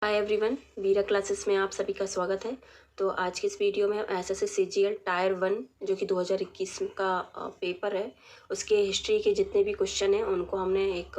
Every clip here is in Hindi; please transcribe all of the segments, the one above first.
हाय एवरीवन, वीरा क्लासेस में आप सभी का स्वागत है। तो आज की इस वीडियो में हम एसएससी सीजीएल टायर 1 जो कि 2021 का पेपर है, उसके हिस्ट्री के जितने भी क्वेश्चन हैं उनको हमने एक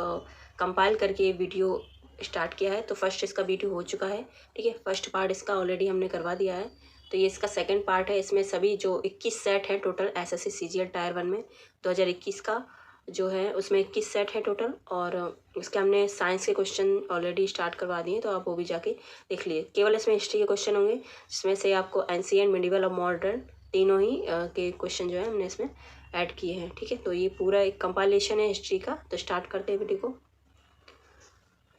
कंपाइल करके ये वीडियो स्टार्ट किया है। तो फर्स्ट इसका वीडियो हो चुका है, ठीक है। फर्स्ट पार्ट इसका ऑलरेडी हमने करवा दिया है। तो ये इसका सेकेंड पार्ट है। इसमें सभी जो 21 सेट है टोटल एसएससी सीजीएल टायर 1 में 2021 का जो है उसमें 21 सेट है टोटल। और उसके हमने साइंस के क्वेश्चन ऑलरेडी स्टार्ट करवा दिए, तो आप वो भी जाके देख लिए। केवल इसमें हिस्ट्री के क्वेश्चन होंगे, जिसमें से आपको एंशिएंट, मिडिवल और मॉडर्न तीनों ही के क्वेश्चन जो है हमने इसमें ऐड किए हैं, ठीक है। तो ये पूरा एक कंपाइलेशन है हिस्ट्री का। तो स्टार्ट करते हैं वीडियो को।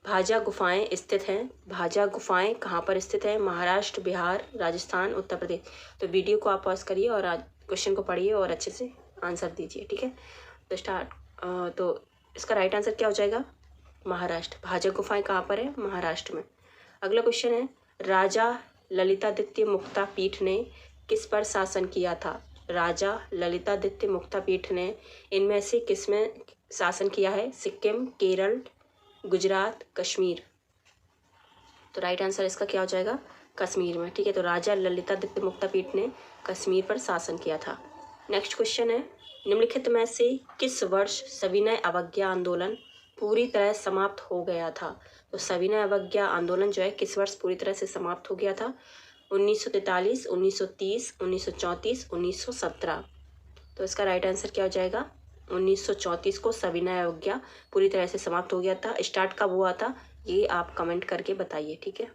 भाजा गुफाएं स्थित हैं। भाजा गुफाएं कहाँ पर स्थित है? महाराष्ट्र, बिहार, राजस्थान, उत्तर प्रदेश। तो वीडियो को आप पॉज करिए और क्वेश्चन को पढ़िए और अच्छे से आंसर दीजिए, ठीक है। तो तो इसका राइट आंसर क्या हो जाएगा? महाराष्ट्र। भाजा गुफाएं कहाँ पर है? महाराष्ट्र में। अगला क्वेश्चन है, राजा ललितादित्य मुक्ता पीठ ने किस पर शासन किया था? राजा ललितादित्य मुक्ता पीठ ने इनमें से किस में शासन किया है? सिक्किम, केरल, गुजरात, कश्मीर। तो राइट आंसर इसका क्या हो जाएगा? कश्मीर में, ठीक है। तो राजा ललितादित्य मुक्ता पीठ ने कश्मीर पर शासन किया था। नेक्स्ट क्वेश्चन है, निम्नलिखित में से किस वर्ष सविनय अवज्ञा आंदोलन पूरी तरह समाप्त हो गया था? तो सविनय अवज्ञा आंदोलन जो है किस वर्ष पूरी तरह से समाप्त हो गया था? 1943, 1930, 1934, 1917। तो इसका राइट आंसर क्या हो जाएगा? 1934 को सविनय अवज्ञा पूरी तरह से समाप्त हो गया था। स्टार्ट कब हुआ था ये आप कमेंट करके बताइए, ठीक है।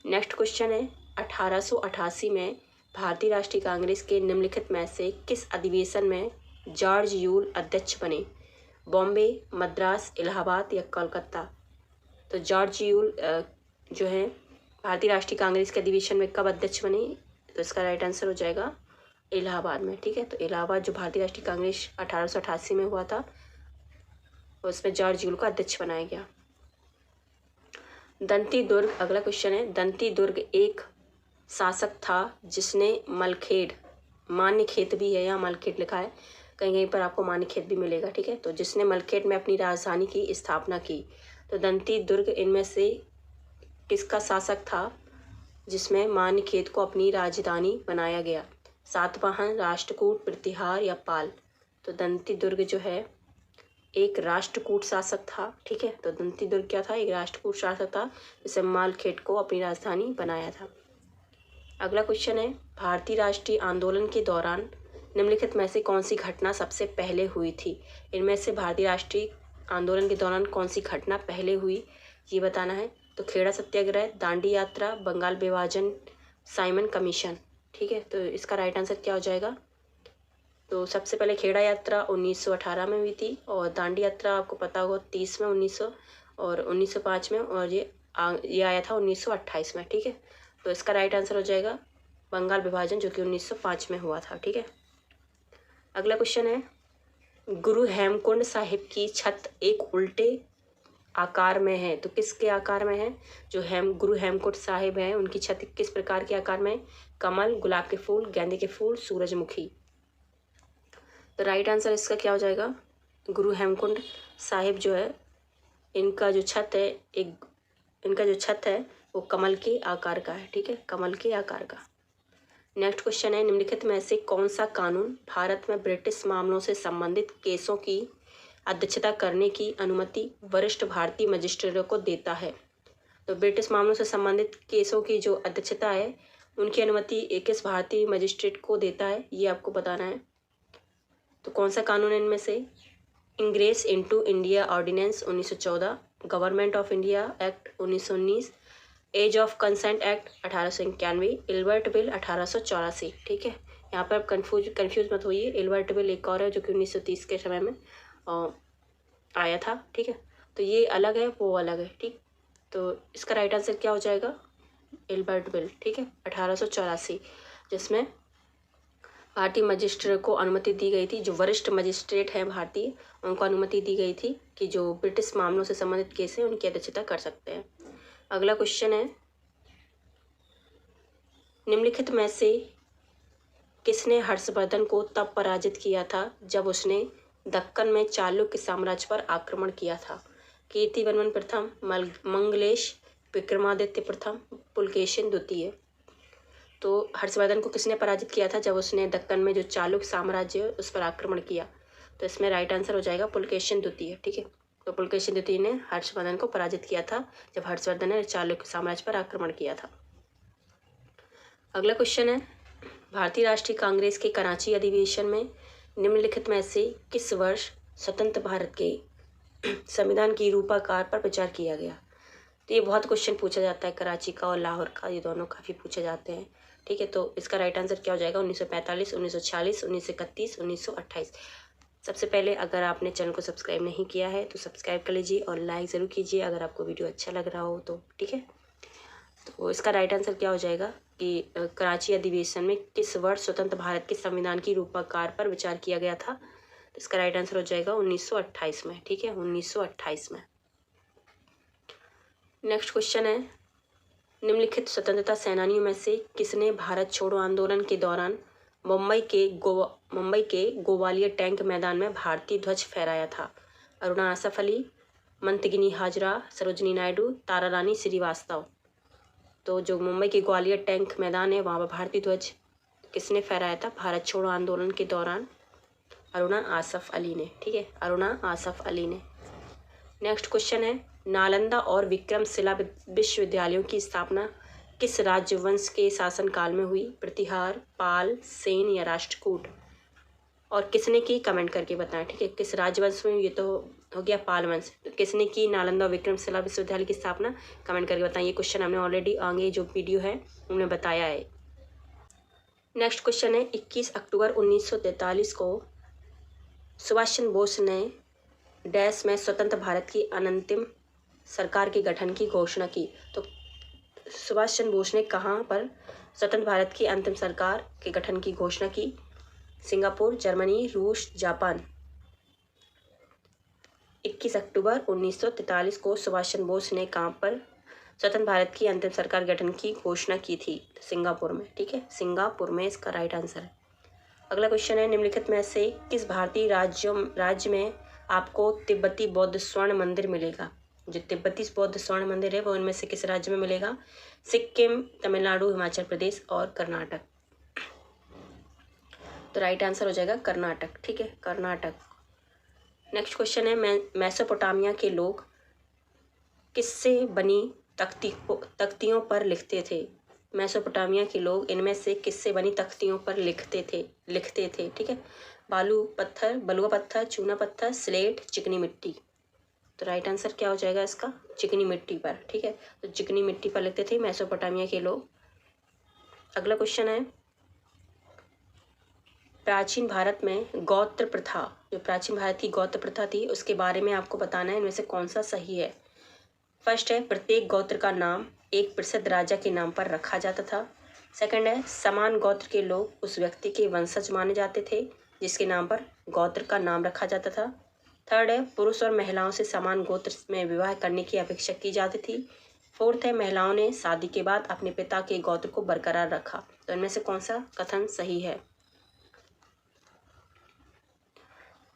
नेक्स्ट क्वेश्चन है, 1888 में भारतीय राष्ट्रीय कांग्रेस के निम्नलिखित में से किस अधिवेशन में जॉर्ज यूल अध्यक्ष बने? बॉम्बे, मद्रास, इलाहाबाद या कोलकाता। तो जॉर्ज यूल जो है भारतीय राष्ट्रीय कांग्रेस के अधिवेशन में कब अध्यक्ष बने? तो इसका राइट आंसर हो जाएगा इलाहाबाद में, ठीक है। तो इलाहाबाद जो भारतीय राष्ट्रीय कांग्रेस 1888 में हुआ था, उसमें जॉर्ज यूल को अध्यक्ष बनाया गया। दंती दुर्ग, अगला क्वेश्चन है, दंती दुर्ग एक शासक था जिसने मलखेड़, मान्यखेत भी है, यहाँ मलखेड़ लिखा है, कहीं कहीं पर आपको मान्यखेत भी मिलेगा, ठीक है। तो जिसने मलखेड़ में अपनी राजधानी की स्थापना की। तो दंती दुर्ग इनमें से किसका शासक था जिसमें मान्यखेत को अपनी राजधानी बनाया गया? सातवाहन, राष्ट्रकूट, प्रतिहार या पाल। तो दंती दुर्ग जो है एक राष्ट्रकूट शासक था, ठीक है। तो दंती दुर्ग क्या था? एक राष्ट्रकूट शासक था जिसने मालखेड़ को अपनी राजधानी बनाया था। अगला क्वेश्चन है, भारतीय राष्ट्रीय आंदोलन के दौरान निम्नलिखित में से कौन सी घटना सबसे पहले हुई थी? इनमें से भारतीय राष्ट्रीय आंदोलन के दौरान कौन सी घटना पहले हुई ये बताना है। तो खेड़ा सत्याग्रह, दांडी यात्रा, बंगाल विभाजन, साइमन कमीशन, ठीक है। तो इसका राइट आंसर क्या हो जाएगा? तो सबसे पहले खेड़ा यात्रा 1918 में हुई थी, और दांडी यात्रा आपको पता होगा 30 में, 1900 और 1905 में, और ये आया था 1928 में, ठीक है। तो इसका राइट आंसर हो जाएगा बंगाल विभाजन, जो कि 1905 में हुआ था, ठीक है। अगला क्वेश्चन है, गुरु हेमकुंड साहिब की छत एक उल्टे आकार में है। तो किसके आकार में है? जो गुरु हेमकुंड साहिब हैं उनकी छत किस प्रकार के आकार में? कमल, गुलाब के फूल, गेंदे के फूल, सूरजमुखी। तो राइट आंसर इसका क्या हो जाएगा? गुरु हेमकुंड साहिब जो है इनका जो छत है वो कमल के आकार का है, ठीक है, कमल के आकार का। नेक्स्ट क्वेश्चन है, निम्नलिखित में से कौन सा कानून भारत में ब्रिटिश मामलों से संबंधित केसों की अध्यक्षता करने की अनुमति वरिष्ठ भारतीय मजिस्ट्रेटों को देता है? तो ब्रिटिश मामलों से संबंधित केसों की जो अध्यक्षता है उनकी अनुमति किस भारतीय मजिस्ट्रेट को देता है ये आपको बताना है। तो कौन सा कानून है इनमें से? Ingress into India ordinance 1914, government of India act 1919, age of consent act 1891, Ilbert bill 1884, ठीक है। यहाँ पर आप कंफ्यूज मत होइए, इल्बर्ट बिल एक और है जो कि 1930 के समय में आया था, ठीक है। तो ये अलग है, वो अलग है, ठीक। तो इसका राइट आंसर क्या हो जाएगा? इल्बर्ट बिल, ठीक है, 1884, जिसमें भारतीय मजिस्ट्रेट को अनुमति दी गई थी, जो वरिष्ठ मजिस्ट्रेट हैं भारतीय, उनको अनुमति दी गई थी कि जो ब्रिटिश मामलों से संबंधित केस हैं उनकी अध्यक्षता कर सकते हैं। अगला क्वेश्चन है, निम्नलिखित में से किसने हर्षवर्धन को तब पराजित किया था जब उसने दक्कन में चालुक्य साम्राज्य पर आक्रमण किया था? कीर्तिवर्मन प्रथम, मंगलेश, विक्रमादित्य प्रथम, पुलकेशिन द्वितीय। तो हर्षवर्धन को किसने पराजित किया था? जब उसने दक्कन में जो चालुक्य साम्राज्य है उस पर आक्रमण किया। तो इसमें राइट आंसर हो जाएगा पुलकेशिन द्वितीय। ठीक है, तो पुलकेशिन द्वितीय ने हर्षवर्धन को पराजित किया था जब हर्षवर्धन ने चालुक्य साम्राज्य पर आक्रमण किया था। अगला क्वेश्चन है, भारतीय राष्ट्रीय कांग्रेस के कराची अधिवेशन में निम्नलिखित में से किस वर्ष स्वतंत्र भारत के संविधान की रूपाकार पर विचार किया गया? तो ये बहुत क्वेश्चन पूछा जाता है, कराची का और लाहौर का, ये दोनों काफ़ी पूछे जाते हैं। ठीक है, तो इसका राइट आंसर क्या हो जाएगा? 1945, 1946, 1931, 1928। सबसे पहले अगर आपने चैनल को सब्सक्राइब नहीं किया है तो सब्सक्राइब कर लीजिए और लाइक ज़रूर कीजिए अगर आपको वीडियो अच्छा लग रहा हो तो। ठीक है, तो इसका राइट आंसर क्या हो जाएगा कि कराची अधिवेशन में किस वर्ष स्वतंत्र भारत के संविधान की रूपाकार पर विचार किया गया था? तो इसका राइट आंसर हो जाएगा 1928 में। ठीक है, 1928 में। नेक्स्ट क्वेश्चन है, निम्नलिखित स्वतंत्रता सेनानियों में से किसने भारत छोड़ो आंदोलन के दौरान मुंबई के गोवालियर टैंक मैदान में भारतीय ध्वज फहराया था? अरुणा आसफ अली, मंतगिनी हाजरा, सरोजनी नायडू, तारा रानी श्रीवास्तव। तो जो मुंबई के ग्वालियर टैंक मैदान है वहाँ पर भारतीय ध्वज किसने फहराया था भारत छोड़ो आंदोलन के दौरान? अरुणा आसफ अली ने। ठीक है, अरुणा आसफ अली ने। नेक्स्ट क्वेश्चन है, नालंदा और विक्रमशिला विश्वविद्यालयों की स्थापना किस राजवंश के शासनकाल में हुई? प्रतिहार, पाल, सेन या राष्ट्रकूट? और किसने की कमेंट करके बताएं। ठीक है, किस राजवंश में? ये तो हो गया पाल वंश। तो किसने की नालंदा और विक्रमशिला विश्वविद्यालय की स्थापना? कमेंट करके बताएं। ये क्वेश्चन हमने ऑलरेडी आगे जो वीडियो है उनमें बताया है। नेक्स्ट क्वेश्चन है, 21 अक्टूबर 1943 को सुभाष चंद्र बोस ने डैश में स्वतंत्र भारत की अनंतिम सरकार के गठन की घोषणा की। तो सुभाष चंद्र बोस ने कहाँ पर स्वतंत्र भारत की अंतिम सरकार के गठन की घोषणा की? सिंगापुर, जर्मनी, रूस, जापान। 21 अक्टूबर 1943 को सुभाष चंद्र बोस ने कहाँ पर स्वतंत्र भारत की अंतिम सरकार गठन की घोषणा की थी? सिंगापुर में। ठीक है, सिंगापुर में इसका राइट आंसर है। अगला क्वेश्चन है, निम्नलिखित में से किस भारतीय राज्य में आपको तिब्बती बौद्ध स्वर्ण मंदिर मिलेगा? जो तिब्बती बौद्ध स्वर्ण मंदिर है वो इनमें से किस राज्य में मिलेगा? सिक्किम, तमिलनाडु, हिमाचल प्रदेश और कर्नाटक। तो राइट आंसर हो जाएगा कर्नाटक। ठीक है, कर्नाटक। नेक्स्ट क्वेश्चन है, मेसोपोटामिया के लोग किससे बनी तख्तियों पर लिखते थे? मेसोपोटामिया के लोग इनमें से किससे बनी तख्तियों पर लिखते थे? ठीक है, बालू पत्थर, बलुआ पत्थर, चूना पत्थर, स्लेट, चिकनी मिट्टी। तो राइट आंसर क्या हो जाएगा इसका? चिकनी मिट्टी पर। ठीक है, तो चिकनी मिट्टी पर लिखते थे मेसोपोटामिया के लोग। अगला क्वेश्चन है, प्राचीन भारत में गोत्र प्रथा, जो प्राचीन भारत की गोत्र प्रथा थी उसके बारे में आपको बताना है, इनमें से कौन सा सही है? फर्स्ट है, प्रत्येक गोत्र का नाम एक प्रसिद्ध राजा के नाम पर रखा जाता था। सेकंड है, समान गोत्र के लोग उस व्यक्ति के वंशज माने जाते थे जिसके नाम पर गोत्र का नाम रखा जाता था। थर्ड है, पुरुष और महिलाओं से समान गोत्र में विवाह करने की अपेक्षा की जाती थी। फोर्थ है, महिलाओं ने शादी के बाद अपने पिता के गोत्र को बरकरार रखा। तो इनमें से कौन सा कथन सही है?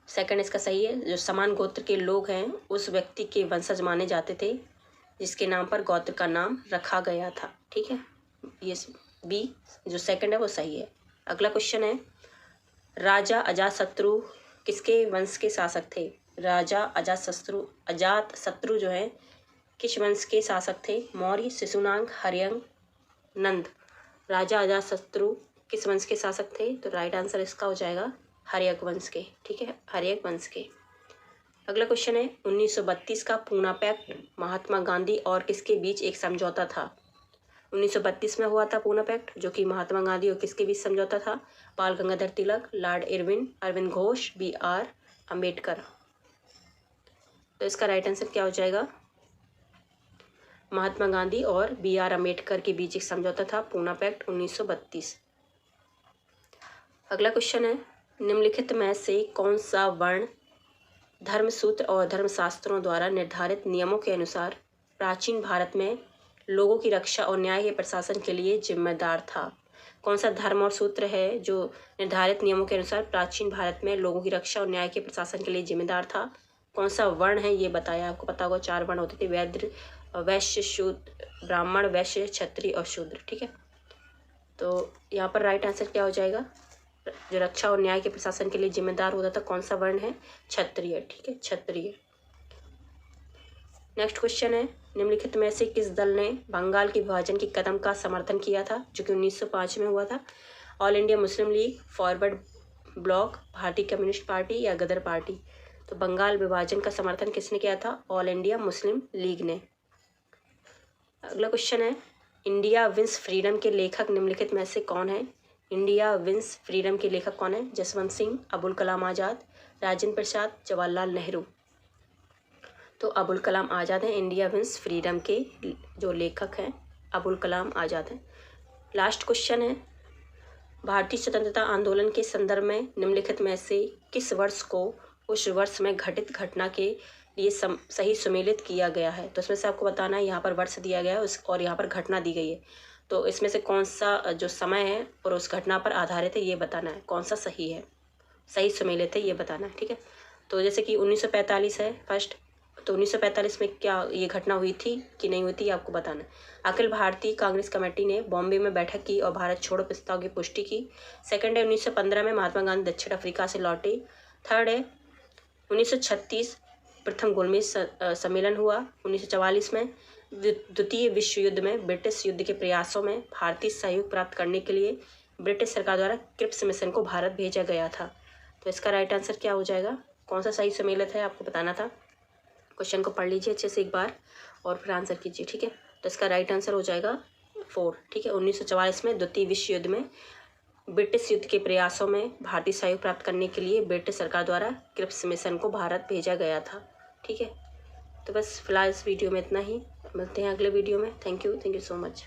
सेकंड इसका सही है, जो समान गोत्र के लोग हैं उस व्यक्ति के वंशज माने जाते थे जिसके नाम पर गोत्र का नाम रखा गया था। ठीक है, ये बी जो सेकंड है वो सही है। अगला क्वेश्चन है, राजा अजातशत्रु किसके वंश के शासक थे? राजा अजातशत्रु जो है किस वंश के शासक थे? मौर्य, शिशुनाग, हर्यंक, नंद। राजा अजातशत्रु किस वंश के शासक थे? तो राइट आंसर इसका हो जाएगा हर्यक वंश के। ठीक है, हर्यक वंश के। अगला क्वेश्चन है, 1932 का पूना पैक्ट महात्मा गांधी और किसके बीच एक समझौता था? 1932 में हुआ था पूना पैक्ट, जो कि महात्मा गांधी और किसके बीच समझौता था? Bal Gangadhar Tilak, lord Irwin, Aurobindo Ghosh, B.R. Ambedkar. तो इसका राइट आंसर क्या हो जाएगा? महात्मा गांधी और B.R. अम्बेडकर के बीच एक समझौता था, पूना पैक्ट 1932। अगला क्वेश्चन है, निम्नलिखित में से कौन सा वर्ण धर्मसूत्र और धर्मशास्त्रों द्वारा निर्धारित नियमों के अनुसार प्राचीन भारत में लोगों की रक्षा और न्याय के प्रशासन के लिए जिम्मेदार था? कौन सा धर्म और सूत्र है जो निर्धारित नियमों के अनुसार प्राचीन भारत में लोगों की रक्षा और न्याय के प्रशासन के लिए जिम्मेदार था? कौन सा वर्ण है ये बताया, आपको पता होगा 4 वर्ण होते थे, वैद्य, वैश्य, शूद्र, ब्राह्मण, वैश्य, क्षत्रिय और शूद्र। ठीक है, तो यहाँ पर राइट आंसर क्या हो जाएगा? जो रक्षा और न्याय के प्रशासन के लिए जिम्मेदार होता था, कौन सा वर्ण है? क्षत्रिय। ठीक है, क्षत्रिय। नेक्स्ट क्वेश्चन है, निम्नलिखित में से किस दल ने बंगाल के विभाजन के कदम का समर्थन किया था, जो कि 1905 में हुआ था? All India Muslim league, forward block, भारतीय कम्युनिस्ट पार्टी या गदर पार्टी? तो बंगाल विभाजन का समर्थन किसने किया था? ऑल इंडिया मुस्लिम लीग ने। अगला क्वेश्चन है, इंडिया विंस फ्रीडम के लेखक निम्नलिखित में से कौन है? इंडिया विंस फ्रीडम के लेखक कौन है? जसवंत सिंह, अबुल कलाम आज़ाद, राजेंद्र प्रसाद, जवाहरलाल नेहरू? तो अबुल कलाम आज़ाद हैं। इंडिया विंस फ्रीडम के जो लेखक हैं अबुल कलाम आज़ाद हैं। लास्ट क्वेश्चन है, भारतीय स्वतंत्रता आंदोलन के संदर्भ में निम्नलिखित में से किस वर्ष को उस वर्ष में घटित घटना के लिए सही सुमेलित किया गया है? तो इसमें से आपको बताना है, यहाँ पर वर्ष दिया गया है और यहाँ पर घटना दी गई है, तो इसमें से कौन सा जो समय है और उस घटना पर आधारित है ये बताना है, कौन सा सही है, सही सुमेलित है ये बताना है। ठीक है, तो जैसे कि 1945 है फर्स्ट, तो 1945 में क्या ये घटना हुई थी कि नहीं हुई थी आपको बताना है। अखिल भारतीय कांग्रेस कमेटी ने बॉम्बे में बैठक की और भारत छोड़ो प्रस्ताव की पुष्टि की। सेकंड है 1915 में महात्मा गांधी दक्षिण अफ्रीका से लौटे। थर्ड है 1936 प्रथम गोलमेज सम्मेलन हुआ। 1944 में द्वितीय विश्व युद्ध में ब्रिटिश युद्ध के प्रयासों में भारतीय सहयोग प्राप्त करने के लिए ब्रिटिश सरकार द्वारा क्रिप्स मिशन को भारत भेजा गया था। तो इसका राइट आंसर क्या हो जाएगा, कौन सा सही सुमेलित है आपको बताना था। क्वेश्चन को पढ़ लीजिए अच्छे से एक बार और फिर आंसर कीजिए। ठीक है, तो इसका राइट आंसर हो जाएगा 4। ठीक है, 1944 में द्वितीय विश्व युद्ध में ब्रिटिश युद्ध के प्रयासों में भारतीय सहयोग प्राप्त करने के लिए ब्रिटिश सरकार द्वारा क्रिप्स मिशन को भारत भेजा गया था। ठीक है, तो बस फिलहाल इस वीडियो में इतना ही, मिलते हैं अगले वीडियो में। Thank you so much.